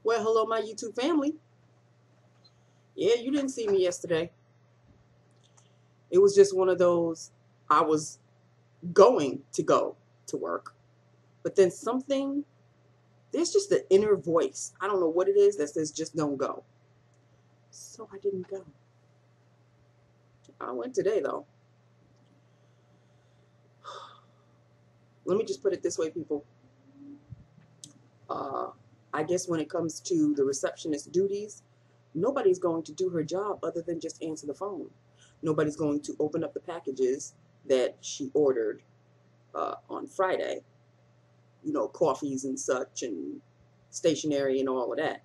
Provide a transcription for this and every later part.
Well, hello, my YouTube family. Yeah, you didn't see me yesterday. It was just one of those, I was going to go to work, but then there's just an inner voice. I don't know what it is that says just don't go. So I didn't go. I went today, though. Let me just put it this way, people. Uh, I guess when it comes to the receptionist duties, nobody's going to do her job other than just answer the phone. Nobody's going to open up the packages that she ordered on Friday, coffees and such and stationery and all of that.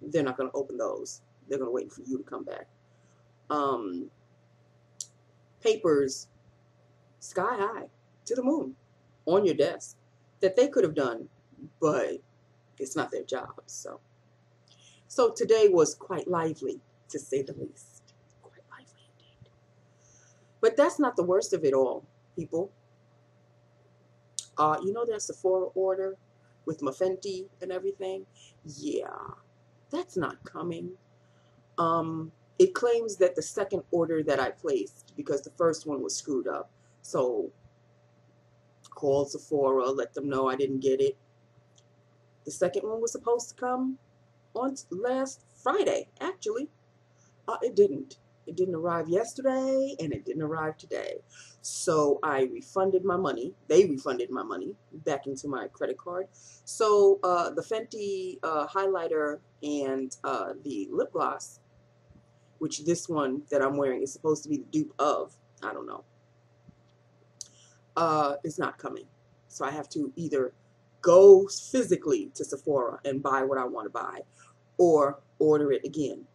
They're not going to open those. They're going to wait for you to come back. Um, Papers sky high to the moon on your desk that they could have done, but it's not their job. So today was quite lively, to say the least. Quite lively indeed. But that's not the worst of it all, people. That Sephora order with my Fenty and everything? Yeah, that's not coming. It claims that the second order that I placed, because the first one was screwed up, so called Sephora, let them know I didn't get it. The second one was supposed to come on last Friday, actually. It didn't. It didn't arrive yesterday, and it didn't arrive today. So I refunded my money. They refunded my money back into my credit card. So the Fenty highlighter and the lip gloss, which this one that I'm wearing is supposed to be the dupe of, I don't know, is not coming. So I have to either go physically to Sephora and buy what I want to buy, or order it again.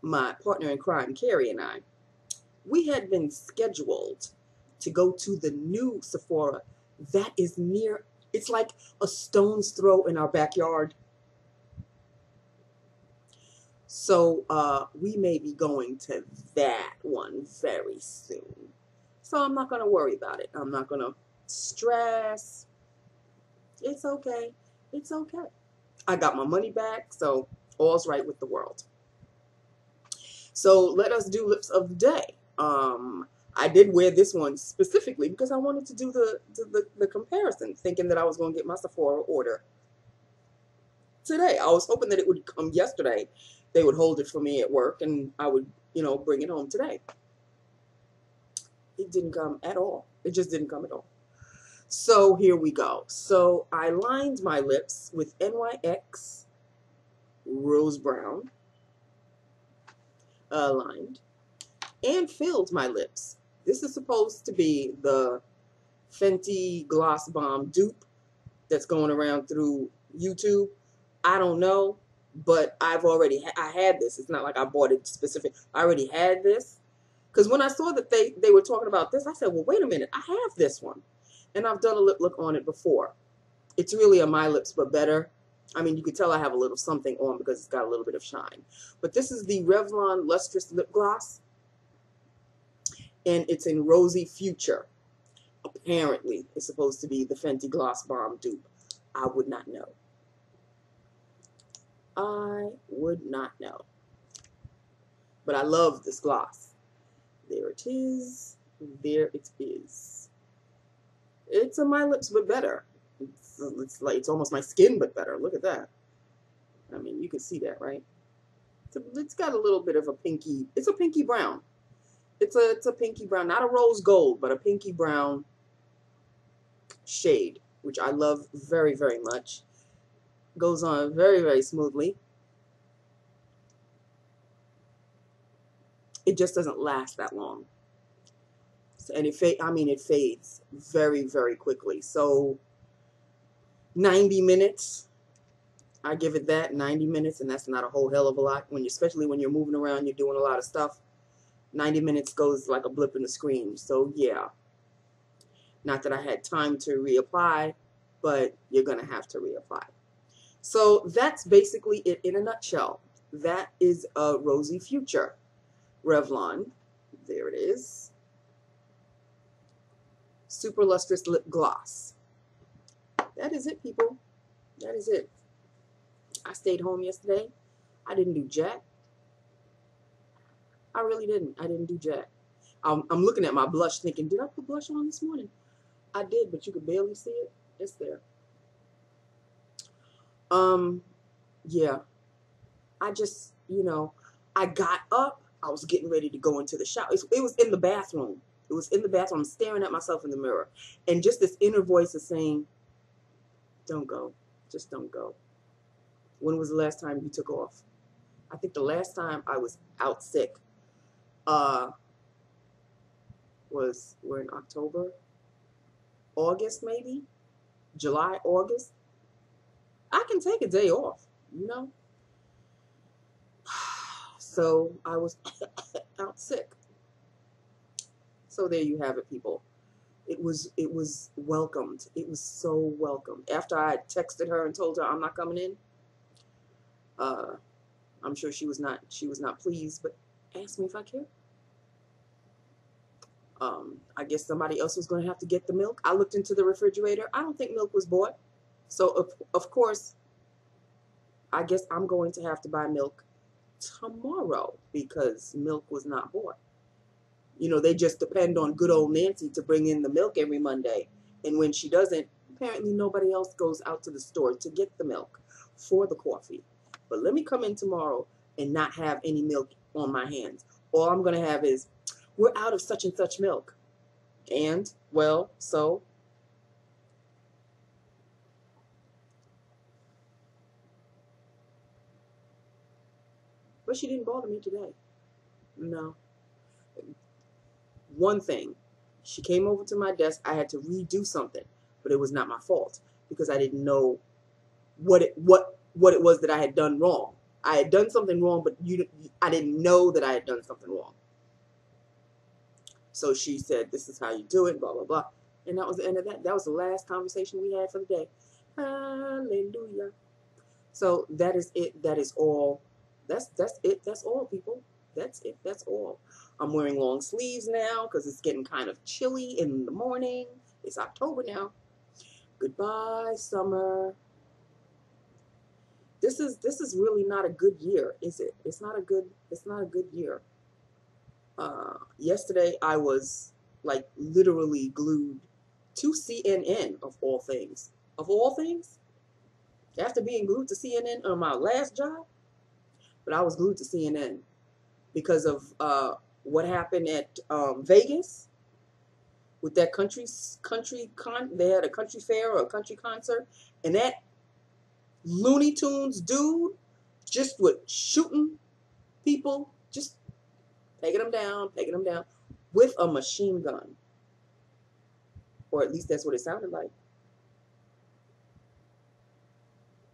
My partner in crime, Carrie, and I, we had been scheduled to go to the new Sephora that is near, it's like a stone's throw in our backyard. So we may be going to that one very soon. So I'm not going to worry about it. I'm not going to stress. It's okay. It's okay. I got my money back, so all's right with the world. So let us do lips of the day. I did wear this one specifically because I wanted to do the comparison, thinking that I was going to get my Sephora order today. I was hoping that it would come yesterday. They would hold it for me at work, and I would, bring it home today. It didn't come at all. It just didn't come at all. So here we go. So I lined my lips with NYX Rose Brown, lined, and filled my lips. This is supposed to be the Fenty Gloss Bomb dupe that's going around through YouTube. I don't know, but I had this. It's not like I bought it specific. I already had this. Because when I saw that they were talking about this, I said, well, wait a minute. I have this one. And I've done a lip look on it before. It's really a My Lips, but better. I mean, you could tell I have a little something on because it's got a little bit of shine. But this is the Revlon Lustrous Lip Gloss. And it's in Rosy Future. Apparently, it's supposed to be the Fenty Gloss Bomb dupe. I would not know. I would not know. But I love this gloss. There it is. There it is. It's a My Lips, but better. It's almost my skin, but better. Look at that. I mean, you can see that, right? It's got a little bit of a pinky. It's a pinky brown. It's a pinky brown, not a rose gold, but a pinky brown shade, which I love very, very much. Goes on very, very smoothly. It just doesn't last that long. And it fades very, very quickly. So 90 minutes, I give it that, 90 minutes, and that's not a whole hell of a lot, especially when you're moving around, you're doing a lot of stuff. 90 minutes goes like a blip in the screen. So yeah, not that I had time to reapply, but you're going to have to reapply. So that's basically it in a nutshell. That is a Rosy Future Revlon. There it is. Super Lustrous Lip Gloss. that is it, people. That is it. I stayed home yesterday. I didn't do jack. I really didn't. I didn't do jack. I'm looking at my blush thinking, did I put blush on this morning? I did, but you could barely see it. It's there. Yeah. I just, I got up. I was getting ready to go into the shower. It was in the bathroom. It was in the bathroom. I'm staring at myself in the mirror. And just this inner voice is saying, don't go. Just don't go. When was the last time you took off? I think the last time I was out sick we're in October, August maybe, July, August. I can take a day off, So I was out sick. So there you have it, people. It was welcomed. It was so welcome. After I texted her and told her I'm not coming in, I'm sure she was not pleased, but asked me if I care. I guess somebody else was going to have to get the milk. I looked into the refrigerator. I don't think milk was bought. So, of course, I guess I'm going to have to buy milk tomorrow because milk was not bought. They just depend on good old Nancy to bring in the milk every Monday. And when she doesn't, apparently nobody else goes out to the store to get the milk for the coffee. But let me come in tomorrow and not have any milk on my hands. All I'm going to have is, we're out of such and such milk. And, well, so. But she didn't bother me today. No. One thing. She came over to my desk. I had to redo something. But it was not my fault. Because I didn't know what it was that I had done wrong. I had done something wrong, but I didn't know that I had done something wrong. So she said, this is how you do it, blah, blah, blah. And that was the end of that. That was the last conversation we had for the day. Hallelujah. So that is it. That is all. That's it. That's all, people. That's it. That's all. I'm wearing long sleeves now because it's getting kind of chilly in the morning. It's October now. Goodbye, summer. This is really not a good year, is it? It's not a good year. Yesterday I was like literally glued to CNN of all things. Of all things? After being glued to CNN on my last job, but I was glued to CNN because of what happened at Vegas with that they had a country fair or a country concert, and that Looney Tunes dude just was shooting people, just taking them down with a machine gun. Or at least that's what it sounded like.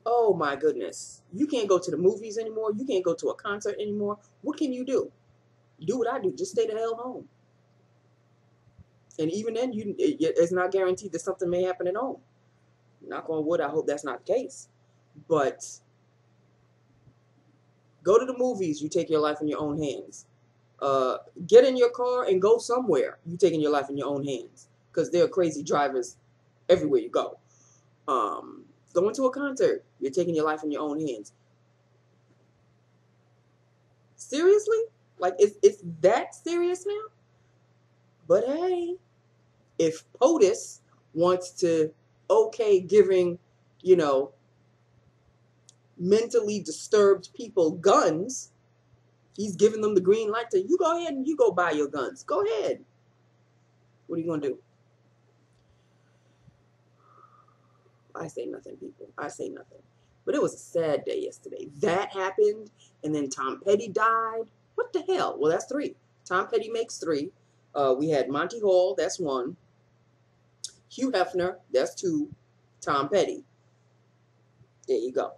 Oh my goodness. You can't go to the movies anymore. You can't go to a concert anymore. What can you do? Do what I do. Just stay the hell home. And even then, it's not guaranteed that something may happen at home. Knock on wood, I hope that's not the case. But go to the movies, you take your life in your own hands. Get in your car and go somewhere. You taking your life in your own hands. Because there are crazy drivers everywhere you go. Going to a concert, you're taking your life in your own hands. Seriously? Like, it's that serious now? But hey, if POTUS wants to giving, mentally disturbed people guns, he's giving them the green light to, you go ahead and you go buy your guns. Go ahead. What are you going to do? I say nothing, people. I say nothing. But it was a sad day yesterday. That happened, and then Tom Petty died. What the hell? Well, that's 3. Tom Petty makes 3. We had Monty Hall, that's 1. Hugh Hefner, that's 2. Tom Petty. There you go.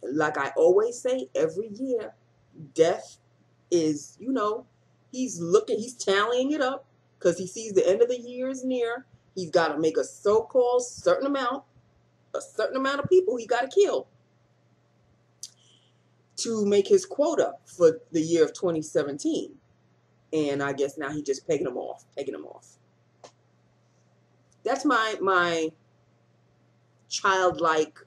Like I always say, every year, death is, he's tallying it up because he sees the end of the year is near. He's got to make a so-called certain amount of people he got to kill to make his quota for the year of 2017. And I guess now he's just pegging them off. That's my childlike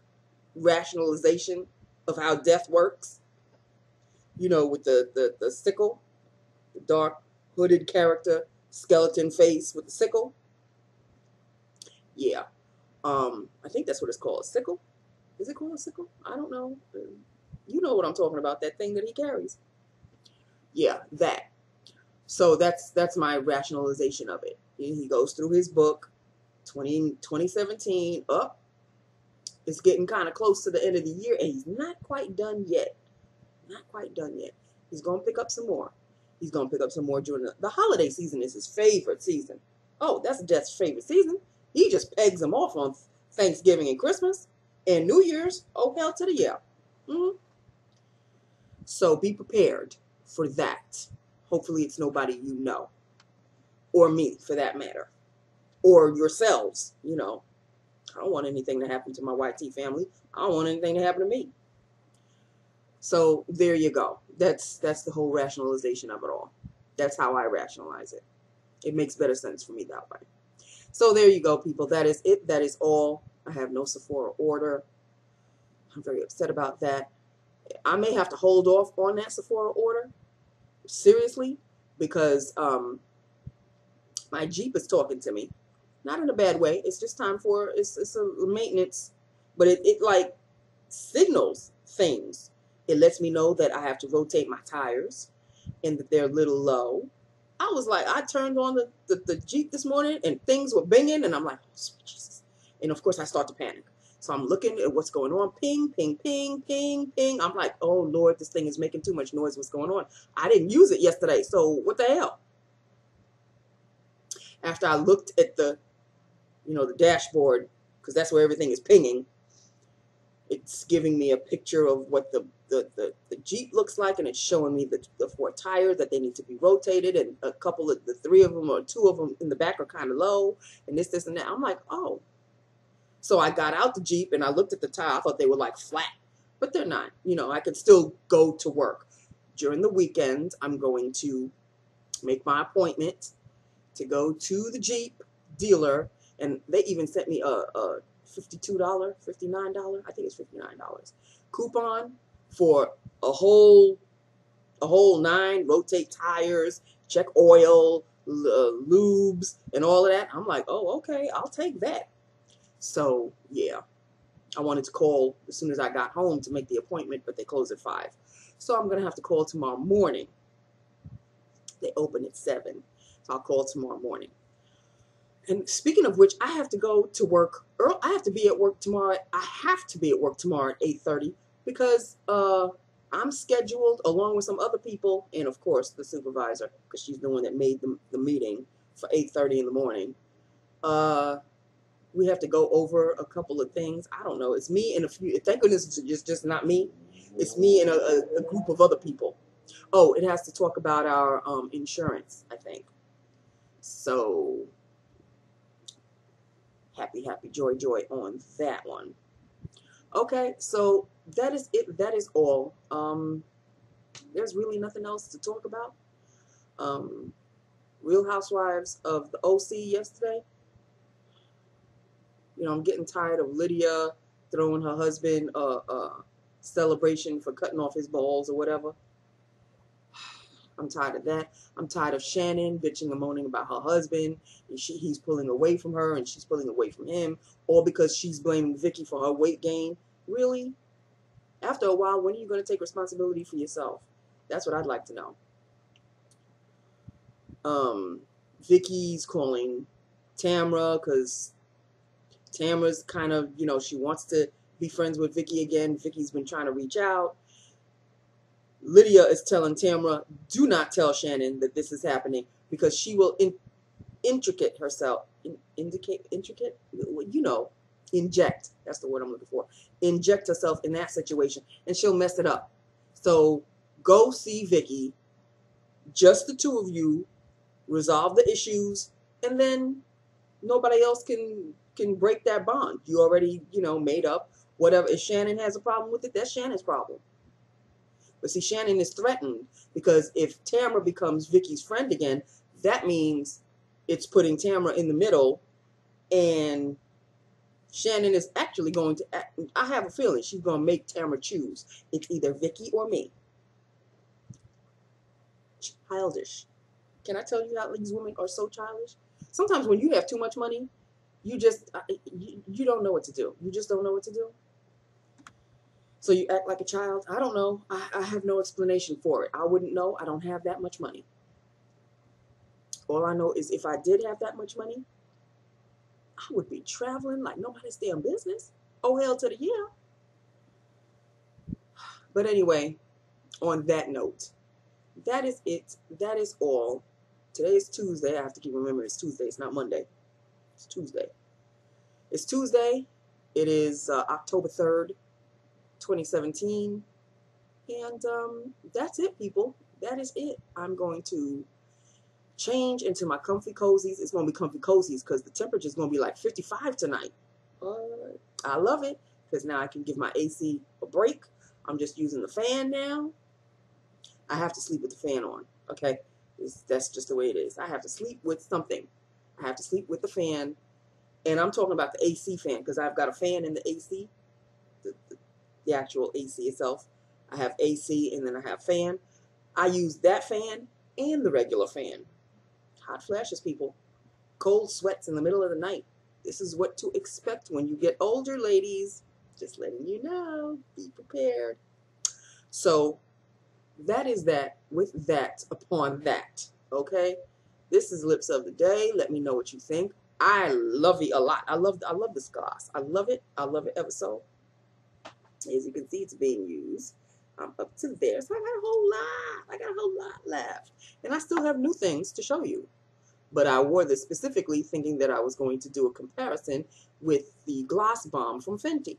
rationalization of how death works. You know, with the sickle, the dark hooded character, skeleton face with the sickle. Yeah. I think that's what it's called, a sickle. Is it called a sickle? I don't know. You know what I'm talking about, that thing that he carries. Yeah, that. So that's my rationalization of it. He goes through his book, 2017, up. It's getting kind of close to the end of the year, and he's not quite done yet. Not quite done yet. He's going to pick up some more. He's going to pick up some more during the holiday season is his favorite season. Oh, that's Death's favorite season. He just pegs them off on Thanksgiving and Christmas and New Year's. Oh, hell to the yeah. Mm-hmm. So be prepared for that. Hopefully it's nobody you know. Or me, for that matter. Or yourselves, you know. I don't want anything to happen to my YT family. I don't want anything to happen to me. So there you go. That's the whole rationalization of it all. That's how I rationalize it. It makes better sense for me that way. So there you go, people. That is it. That is all. I have no Sephora order. I'm very upset about that. I may have to hold off on that Sephora order. Seriously. Because my Jeep is talking to me. Not in a bad way. It's just time for, it's a maintenance. But it like signals things. It lets me know that I have to rotate my tires and that they're a little low. I was like, I turned on the Jeep this morning and things were binging and I'm like, oh, sweet Jesus. And of course I start to panic. So I'm looking at what's going on. Ping, ping, ping, ping, ping. I'm like, oh Lord, this thing is making too much noise. What's going on? I didn't use it yesterday. So what the hell? After I looked at the dashboard, because that's where everything is pinging, it's giving me a picture of what the Jeep looks like, and it's showing me the 4 tires that they need to be rotated, and a couple of the 3 of them or 2 of them in the back are kind of low, and this and that. I'm like, oh. So I got out the Jeep and I looked at the tire. I thought they were like flat, but they're not. You know, I could still go to work. During the weekend, I'm going to make my appointment to go to the Jeep dealer, and they even sent me a $52, $59, I think it's $59 coupon for a whole 9, rotate tires, check oil, lubes, and all of that. I'm like, oh, okay, I'll take that. So yeah, I wanted to call as soon as I got home to make the appointment, but they close at 5. So I'm gonna have to call tomorrow morning. They open at 7, so I'll call tomorrow morning. And speaking of which, I have to go to work early. I have to be at work tomorrow. I have to be at work tomorrow at 8:30 because I'm scheduled along with some other people and of course the supervisor, because she's the one that made the meeting for 8:30 in the morning. We have to go over a couple of things. I don't know. It's me and a few. Thank goodness it's just not me. It's me and a group of other people. Oh, it has to talk about our insurance, I think. So happy, joy on that one. Okay, so that is it. That is all. There's really nothing else to talk about. Real Housewives of the OC yesterday. You know, I'm getting tired of Lydia throwing her husband a celebration for cutting off his balls or whatever. I'm tired of that. I'm tired of Shannon bitching and moaning about her husband, and he's pulling away from her and she's pulling away from him, all because she's blaming Vicky for her weight gain. Really? After a while, when are you going to take responsibility for yourself? That's what I'd like to know. Vicky's calling Tamra because Tamra's kind of, you know, she wants to be friends with Vicky again. Vicky's been trying to reach out. Lydia is telling Tamra, do not tell Shannon that this is happening because she will inject herself. Inject. That's the word I'm looking for. Inject herself in that situation and she'll mess it up. So go see Vicky. Just the 2 of you. Resolve the issues. And then nobody else can break that bond. You already, made up. Whatever. If Shannon has a problem with it, that's Shannon's problem. But see, Shannon is threatened because if Tamra becomes Vicky's friend again, that means it's putting Tamra in the middle And Shannon is actually going to, I have a feeling she's going to make Tamara choose. It's either Vicky or me. Childish. Can I tell you how these women are so childish? Sometimes when you have too much money, you just, you don't know what to do. You just don't know what to do. So you act like a child. I don't know. I have no explanation for it. I wouldn't know. I don't have that much money. All I know is if I did have that much money, I would be traveling like nobody's damn business. Oh, hell to the yeah. But anyway, on that note, that is it. That is all. Today is Tuesday. I have to keep remembering it's Tuesday. It's not Monday. It's Tuesday. It's Tuesday. It is October 3rd, 2017. And that's it, people. That is it. I'm going to change into my comfy cozies. It's going to be comfy cozies because the temperature is going to be like 55 tonight. I love it because now I can give my AC a break. I'm just using the fan now. I have to sleep with the fan on, okay? That's just the way it is. I have to sleep with something. I have to sleep with the fan. And I'm talking about the AC fan because I've got a fan in the AC, the actual AC itself. I have AC and then I have fan. I use that fan and the regular fan. Hot flashes, people. Cold sweats in the middle of the night. This is what to expect when you get older, ladies. Just letting you know. Be prepared. So that is that with that upon that. Okay? This is Lips of the Day. Let me know what you think. I love it a lot. I love this gloss. I love it. I love it ever so. As you can see, it's being used. I'm up to there. So I got a whole lot. I got a whole lot left. And I still have new things to show you. But I wore this specifically thinking that I was going to do a comparison with the Gloss Bomb from Fenty.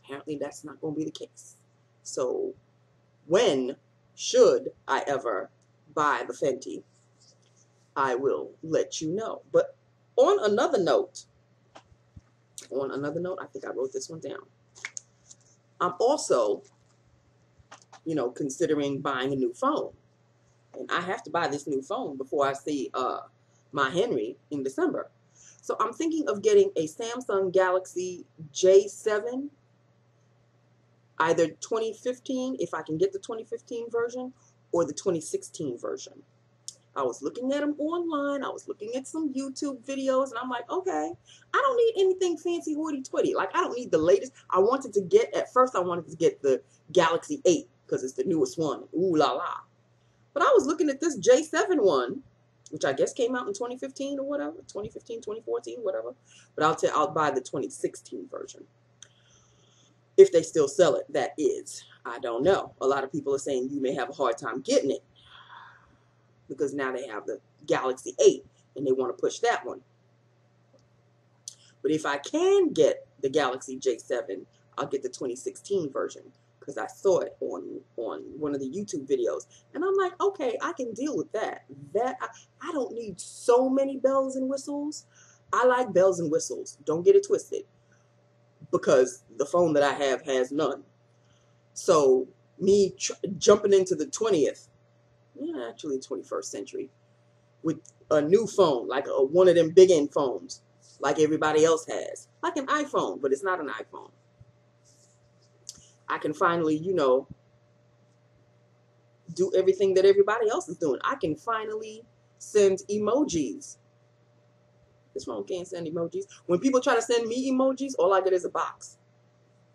Apparently that's not going to be the case. So when should I ever buy the Fenty, I will let you know. But on another note, I think I wrote this one down. I'm also, considering buying a new phone. And I have to buy this new phone before I see my Henry in December. So I'm thinking of getting a Samsung Galaxy J7, either 2015, if I can get the 2015 version, or the 2016 version. I was looking at them online. I was looking at some YouTube videos, and I'm like, okay, I don't need anything fancy hoity-toity. Like, I don't need the latest. At first I wanted to get the Galaxy 8 because it's the newest one. Ooh la la. But I was looking at this J7 one, which I guess came out in 2015 or whatever, 2015, 2014, whatever. But I'll buy the 2016 version. If they still sell it, that is. I don't know. A lot of people are saying you may have a hard time getting it because now they have the Galaxy 8 and they want to push that one. But if I can get the Galaxy J7, I'll get the 2016 version because I saw it on one of the YouTube videos. And I'm like, okay, I can deal with that. I don't need so many bells and whistles. I like bells and whistles. Don't get it twisted. Because the phone that I have has none. So me jumping into the 20th, actually 21st century, with a new phone, like one of them big end phones, like everybody else has. Like an iPhone, but it's not an iPhone. I can finally, do everything that everybody else is doing. I can finally send emojis. This phone can't send emojis. When people try to send me emojis, all I get is a box.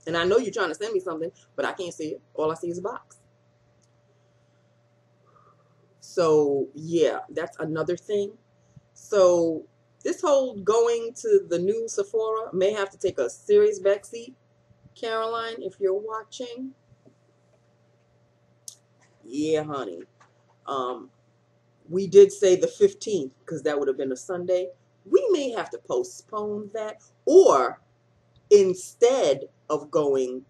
And I know you're trying to send me something, but I can't see it. All I see is a box. So, yeah, that's another thing. So, this whole going to the new Sephora may have to take a serious backseat. Caroline, if you're watching. Yeah, honey. We did say the 15th because that would have been a Sunday. We may have to postpone that, or instead of going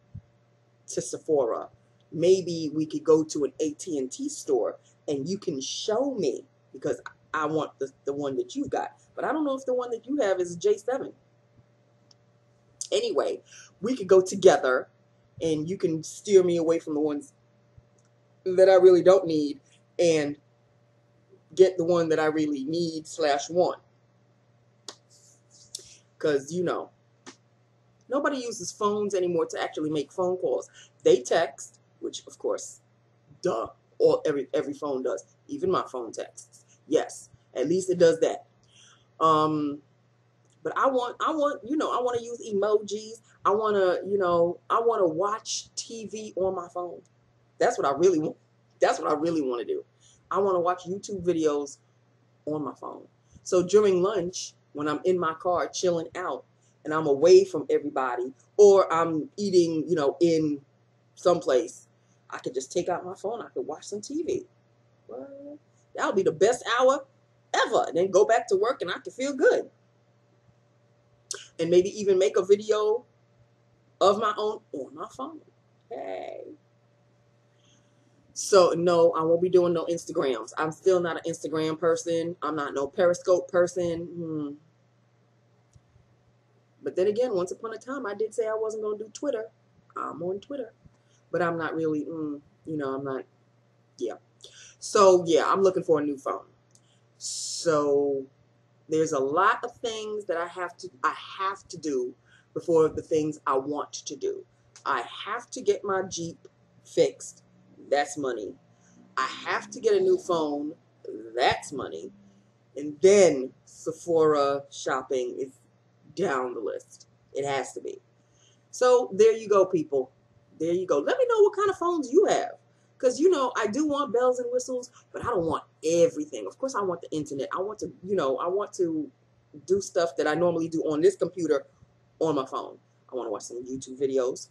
to Sephora, maybe we could go to an AT&T store and you can show me, because I want the one that you got. But I don't know if the one that you have is a J7. Anyway, we could go together and you can steer me away from the ones that I really don't need and get the one that I really need /want. Because, you know, nobody uses phones anymore to actually make phone calls. They text, which, of course, duh, every phone does. Even my phone texts. Yes, at least it does that. But I want, you know, I want to use emojis. I want to, you know, I want to watch TV on my phone. That's what I really want. That's what I really want to do. I want to watch YouTube videos on my phone. So during lunch, when I'm in my car chilling out and I'm away from everybody, or I'm eating, you know, in someplace, I could just take out my phone. I could watch some TV. Well, that would be the best hour ever. And then go back to work and I could feel good. And maybe even make a video of my own on my phone. Hey. So, no, I won't be doing no Instagrams. I'm still not an Instagram person. I'm not no Periscope person. But then again, once upon a time, I did say I wasn't going to do Twitter. I'm on Twitter. But I'm not really, you know, I'm not, yeah. So, yeah, I'm looking for a new phone. So, there's a lot of things that I have to do before the things I want to do. I have to get my Jeep fixed. That's money. I have to get a new phone. That's money. And then Sephora shopping is down the list. It has to be. So there you go, people. There you go. Let me know what kind of phones you have. Because, you know, I do want bells and whistles, but I don't want everything. Of course, I want the internet. I want to, you know, I want to do stuff that I normally do on this computer on my phone. I want to watch some YouTube videos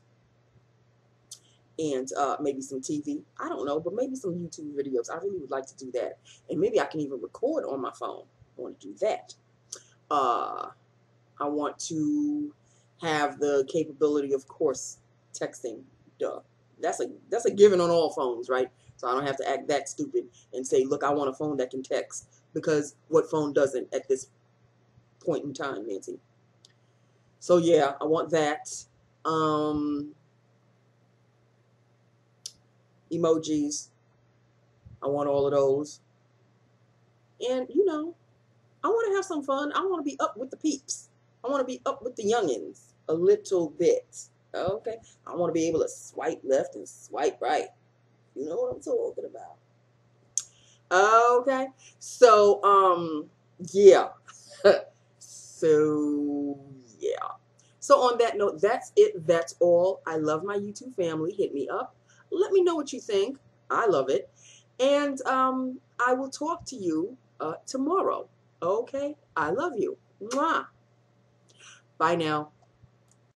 and maybe some TV. I don't know, but maybe some YouTube videos. I really would like to do that. And maybe I can even record on my phone. I want to do that. I want to have the capability, of course, texting. Duh. That's a given on all phones, right? So I don't have to act that stupid and say, look, I want a phone that can text. Because what phone doesn't at this point in time, Nancy? So yeah, I want that. Emojis. I want all of those. And, you know, I want to have some fun. I want to be up with the peeps. I want to be up with the youngins a little bit. Okay? I want to be able to swipe left and swipe right. You know what I'm talking about. Okay? So, yeah. So, yeah. So on that note, that's it. That's all. I love my YouTube family. Hit me up. Let me know what you think. I love it. And I will talk to you tomorrow. Okay? I love you. Mwah. Bye now.